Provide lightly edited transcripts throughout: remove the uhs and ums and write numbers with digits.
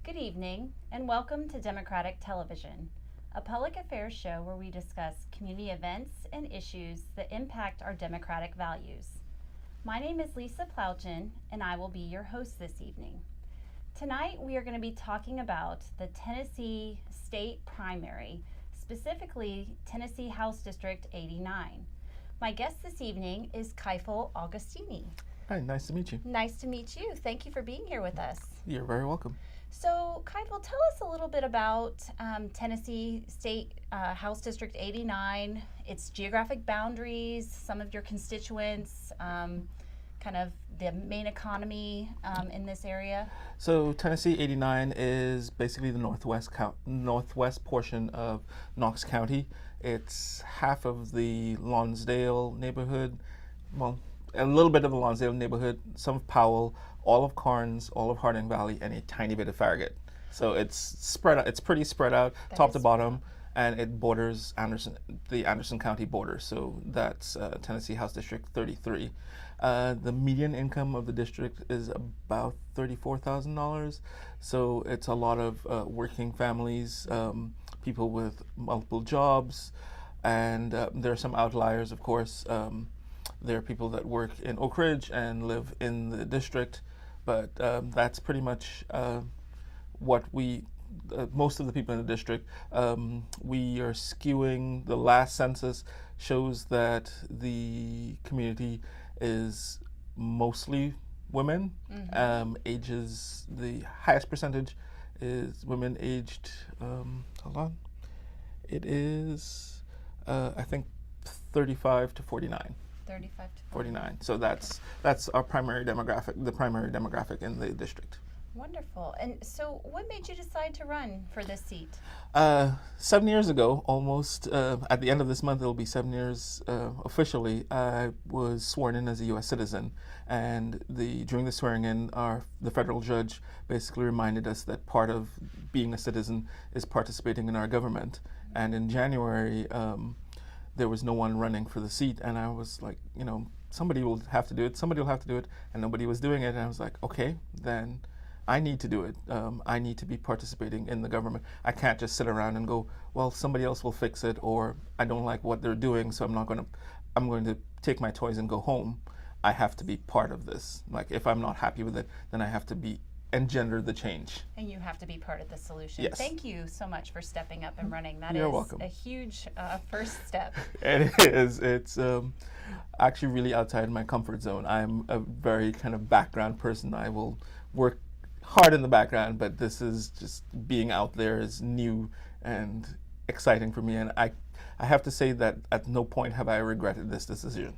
Good evening, and welcome to Democratic Television, a public affairs show where we discuss community events and issues that impact our democratic values. My name is Lisa Plauchin, and I will be your host this evening. Tonight, we are going to be talking about the Tennessee state primary, specifically Tennessee House District 89. My guest this evening is Keifel Agostini. Hi, nice to meet you. Nice to meet you. Thank you for being here with us. You're very welcome. So, Keifel, tell us a little bit about Tennessee State House District 89, its geographic boundaries, some of your constituents, kind of the main economy in this area. So Tennessee 89 is basically the northwest portion of Knox County. It's half of the Lonsdale neighborhood, well, a little bit of the Lonsdale neighborhood, some of Powell, all of Carnes, all of Harding Valley, and a tiny bit of Farragut. So it's spread out. It's pretty spread out, top to bottom, and it borders the Anderson County border. So that's Tennessee House District 33. The median income of the district is about $34,000. So it's a lot of working families, people with multiple jobs, and there are some outliers, of course. There are people that work in Oak Ridge and live in the district, but that's pretty much what most of the people in the district. We are skewing, the last census shows that the community is mostly women. Ages, the highest percentage is women aged, hold on, it is, I think, 35 to 49. 35 to 49. So that's our primary demographic, the primary demographic in the district. Wonderful. And so what made you decide to run for this seat? 7 years ago, almost, at the end of this month, it'll be 7 years officially, I was sworn in as a U.S. citizen. And during the swearing in, the federal judge basically reminded us that part of being a citizen is participating in our government. And in January, there was no one running for the seat, and I was like, somebody will have to do it, and nobody was doing it, and I was like, okay, then I need to do it. I need to be participating in the government. I can't just sit around and go, well, somebody else will fix it, or I don't like what they're doing, so I'm going to take my toys and go home. I have to be part of this. Like, if I'm not happy with it, then I have to engender the change. And you have to be part of the solution. Yes. Thank you so much for stepping up and running. That You're is welcome. a huge first step. It is. It's actually really outside my comfort zone. I'm a very kind of background person. I will work hard in the background, but this is just being out there is new and exciting for me. And I have to say that at no point have I regretted this decision.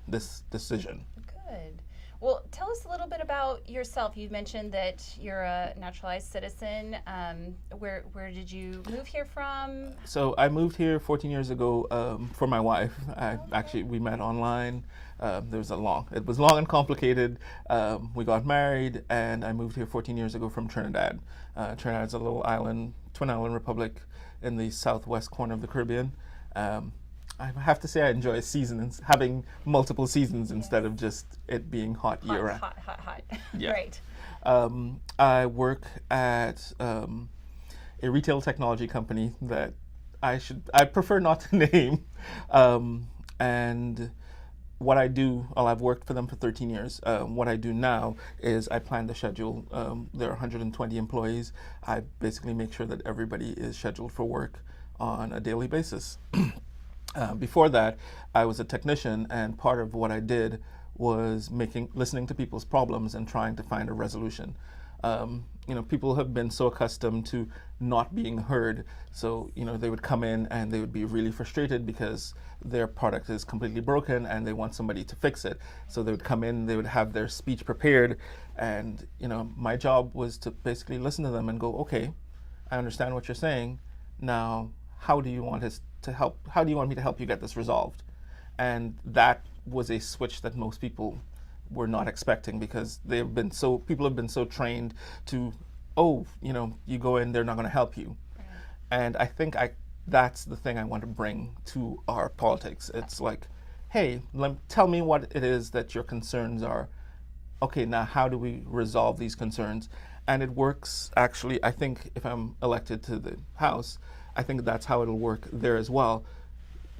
Good. Well, tell us a little bit about yourself. You mentioned that you're a naturalized citizen. Where did you move here from? So I moved here 14 years ago for my wife. We met online. It was long and complicated. We got married, and I moved here 14 years ago from Trinidad. Trinidad's a little island, twin island republic in the southwest corner of the Caribbean. I have to say I enjoy seasons, having multiple seasons instead of just it being hot year round. Hot. Yeah. Great. I work at a retail technology company that I prefer not to name. And what I do, I've worked for them for 13 years. What I do now is I plan the schedule. There are 120 employees. I basically make sure that everybody is scheduled for work on a daily basis. Before that, I was a technician, and part of what I did was listening to people's problems and trying to find a resolution. People have been so accustomed to not being heard, so they would come in and they would be really frustrated because their product is completely broken and they want somebody to fix it. So they would come in, they would have their speech prepared, and my job was to basically listen to them and go, okay, I understand what you're saying. Now, how do you want us to help? How do you want me to help you get this resolved? And that was a switch that most people were not expecting, because people have been so trained to, you go in, they're not going to help you. Right. And I think that's the thing I want to bring to our politics. It's like, hey, tell me what it is that your concerns are. Okay, now how do we resolve these concerns? And it works actually, I think if I'm elected to the House, I think that's how it'll work there as well.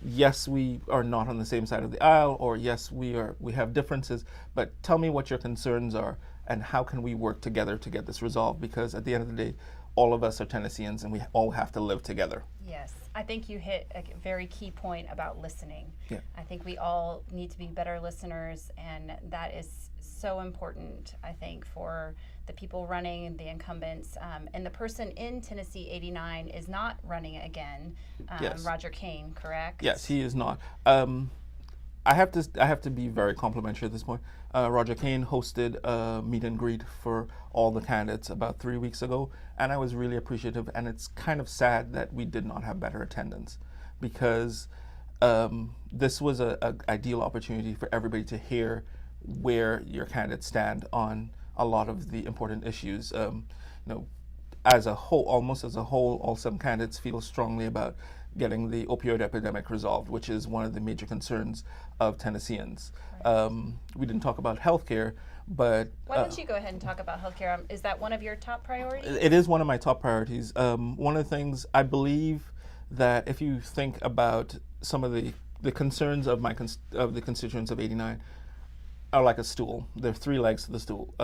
Yes, we are not on the same side of the aisle, or yes, we have differences, but tell me what your concerns are and how can we work together to get this resolved, because at the end of the day, all of us are Tennesseans and we all have to live together. Yes, I think you hit a very key point about listening. Yeah. I think we all need to be better listeners, and that is so important, I think, for the people running, the incumbents. And the person in Tennessee 89 is not running again, Yes. Roger Kane, correct? Yes, he is not. I have to be very complimentary at this point. Roger Kane hosted a meet and greet for all the candidates about 3 weeks ago, and I was really appreciative. And it's kind of sad that we did not have better attendance, because this was an ideal opportunity for everybody to hear where your candidates stand on a lot of the important issues. As a whole, almost as a whole, all some candidates feel strongly about getting the opioid epidemic resolved, which is one of the major concerns of Tennesseans. Right. We didn't talk about healthcare, but Why don't you go ahead and talk about healthcare? Is that one of your top priorities? it is one of my top priorities. One of the things I believe that if you think about some of the concerns of of the constituents of 89 are like a stool. There are three legs to the stool.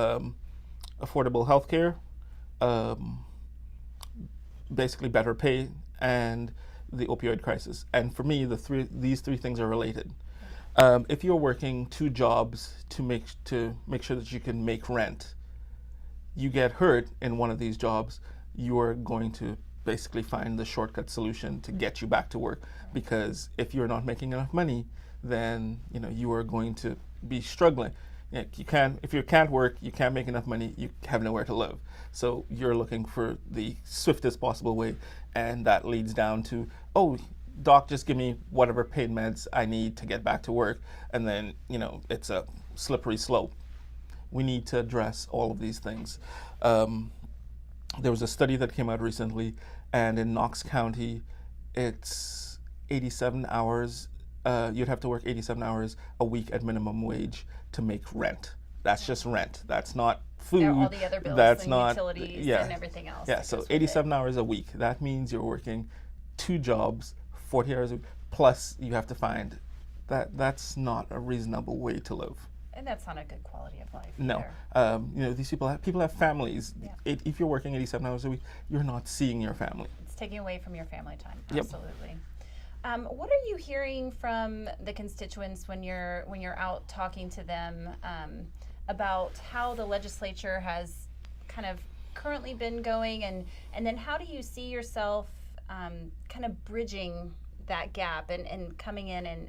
Affordable healthcare, basically better pay, and the opioid crisis. And for me, these three things are related. If you're working two jobs to make sure that you can make rent, you get hurt in one of these jobs, you are going to basically find the shortcut solution to get you back to work. Because if you're not making enough money, then you are going to be struggling. If you can't work, you can't make enough money, you have nowhere to live. So you're looking for the swiftest possible way, and that leads down to, oh, doc, just give me whatever pain meds I need to get back to work, and then it's a slippery slope. We need to address all of these things. There was a study that came out recently, and in Knox County, it's 87 hours. You'd have to work 87 hours a week at minimum wage to make rent. That's just rent. That's not food. There are all the other bills That's and not utilities yeah. and everything else. Yeah, that so goes with 87 it. hours a week. That means you're working two jobs, 40 hours a week, plus you have to find that's not a reasonable way to live. And that's not a good quality of life. No, either. these people have families. Yeah. If you're working 87 hours a week, you're not seeing your family. It's taking away from your family time. Yep. Absolutely. What are you hearing from the constituents when you're out talking to them about how the legislature has kind of currently been going, and then how do you see yourself kind of bridging that gap and coming in and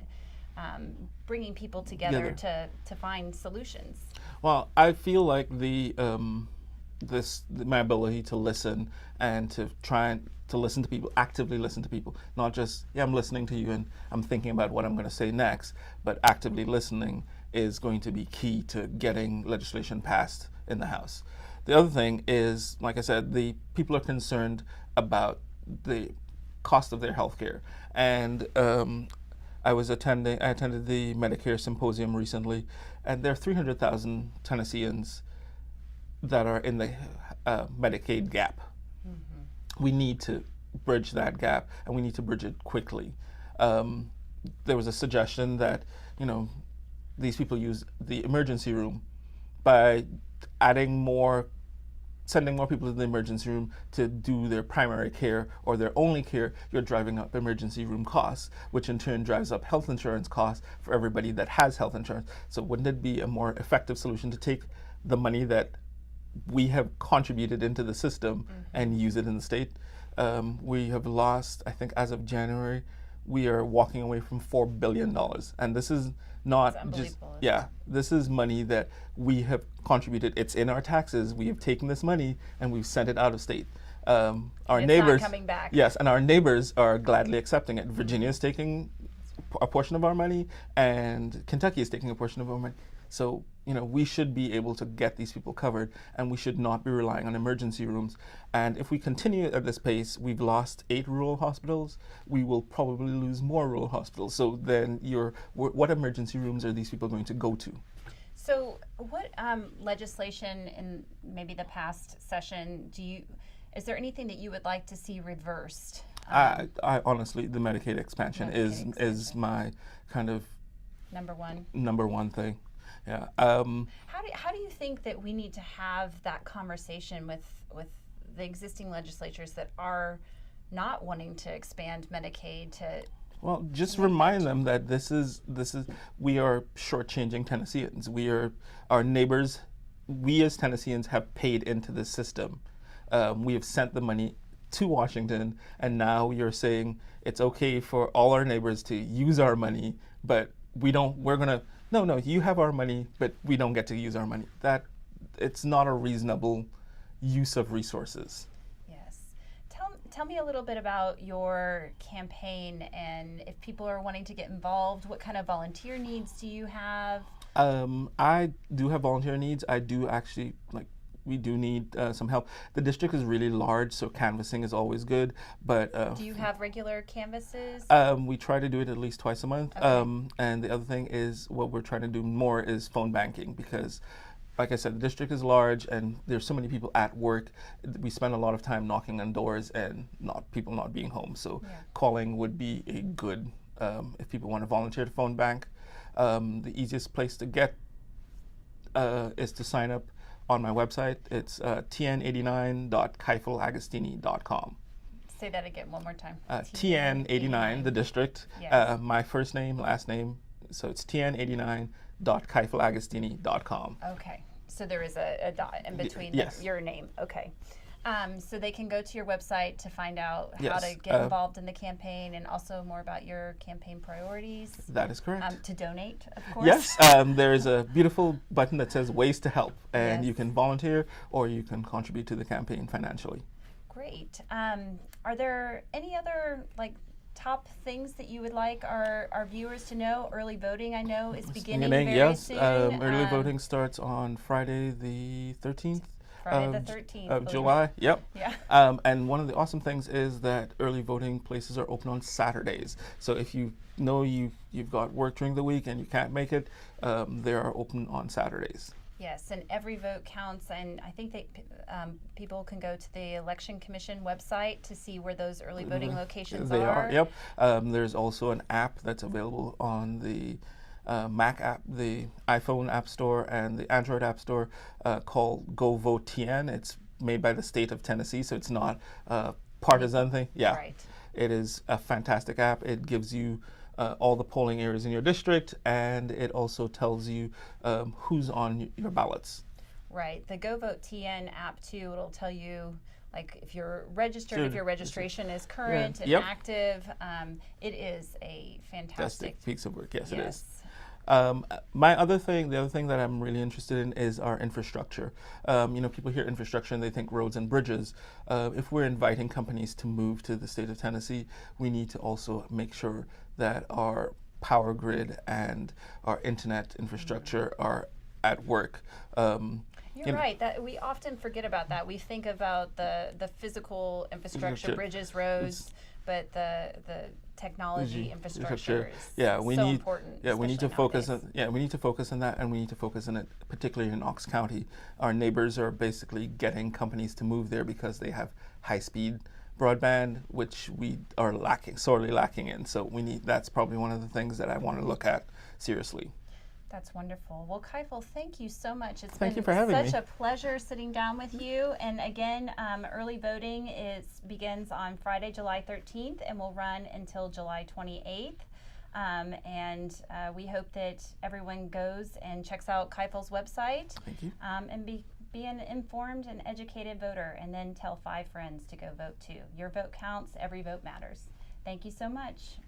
bringing people together to find solutions? Well, I feel like my ability to listen and to try and to listen to people, actively listen to people, not just, I'm listening to you and I'm thinking about what I'm going to say next, but actively listening is going to be key to getting legislation passed in the House. The other thing is, like I said, the people are concerned about the cost of their health care. And I attended the Medicare symposium recently, and there are 300,000 Tennesseans that are in the Medicaid gap. Mm-hmm. We need to bridge that gap, and we need to bridge it quickly. There was a suggestion that, these people use the emergency room by sending more people to the emergency room to do their primary care or their only care. You're driving up emergency room costs, which in turn drives up health insurance costs for everybody that has health insurance. So wouldn't it be a more effective solution to take the money that we have contributed into the system and use it in the state? We have lost, I think as of January, we are walking away from $4 billion. And this is not just, this is money that we have contributed. It's in our taxes. We have taken this money and we've sent it out of state. Our neighbors, not coming back. Yes, and our neighbors are gladly accepting it. Virginia is taking a portion of our money, and Kentucky is taking a portion of our money. So, we should be able to get these people covered, and we should not be relying on emergency rooms. And if we continue at this pace, we've lost 8 rural hospitals. We will probably lose more rural hospitals. So then what emergency rooms are these people going to go to? So, what legislation in maybe the past session is there anything that you would like to see reversed? I honestly, the Medicaid expansion is my kind of number one thing. Yeah. How do you think that we need to have that conversation with the existing legislatures that are not wanting to expand Medicaid to? Well, just remind them that this is we are shortchanging Tennesseans. We are our neighbors. We as Tennesseans have paid into this system. We have sent the money to Washington, and now you're saying it's okay for all our neighbors to use our money, but we don't. We're gonna no. You have our money, but we don't get to use our money. That it's not a reasonable use of resources. Tell me a little bit about your campaign, and if people are wanting to get involved, what kind of volunteer needs do you have? I do have volunteer needs. I do actually we do need some help. The district is really large, so canvassing is always good. But do you have regular canvasses? We try to do it at least twice a month. Okay. And the other thing is what we're trying to do more is phone banking because, like I said, the district is large and there's so many people at work. We spend a lot of time knocking on doors and people not being home. So calling would be a good, if people want to volunteer to phone bank. The easiest place to get is to sign up on my website. It's tn89.keifelagostini.com. Say that again one more time. TN89, the district. Yes. My first name, last name. So it's tn89.keifelagostini.com. Okay. So there is a dot in between your name. Okay. So they can go to your website to find out how to get involved in the campaign and also more about your campaign priorities. That is correct. To donate, of course. Yes, there is a beautiful button that says ways to help, and you can volunteer or you can contribute to the campaign financially. Great. Are there any other top things that you would like our viewers to know? Early voting, I know, is beginning very soon. Early voting starts on Friday the 13th. Friday the 13th of July. Yep. Yeah. And one of the awesome things is that early voting places are open on Saturdays. So if you know you've got work during the week and you can't make it, they are open on Saturdays. Yes, and every vote counts, and I think people can go to the Election Commission website to see where those early voting locations are. They are, yep. There's also an app that's available on the Mac app, the iPhone App Store, and the Android App Store called Go Vote TN. It's made by the state of Tennessee, so it's not a partisan thing. Yeah, right. It is a fantastic app. It gives you all the polling areas in your district, and it also tells you who's on your ballots. Right. The Go Vote TN app too. It'll tell you if you're registered, if your registration is current and active. It is a fantastic piece of work. Yes, it is. The other thing that I'm really interested in is our infrastructure. People hear infrastructure and they think roads and bridges. If we're inviting companies to move to the state of Tennessee, we need to also make sure that our power grid and our internet infrastructure are at work. You're right. That we often forget about that. We think about the physical infrastructure, bridges, roads, but the technology infrastructure is so important. Yeah, we need to focus on. Yeah, we need to focus on that, and we need to focus on it, particularly in Knox County. Our neighbors are basically getting companies to move there because they have high-speed broadband, which we are sorely lacking in. So that's probably one of the things that I want to look at seriously. That's wonderful. Well, Keifel, thank you so much. It's been such a pleasure sitting down with you. And again, early voting begins on Friday, July 13th, and will run until July 28th. And we hope that everyone goes and checks out Keifel's website. Thank you. And be an informed and educated voter, and then tell 5 friends to go vote too. Your vote counts. Every vote matters. Thank you so much.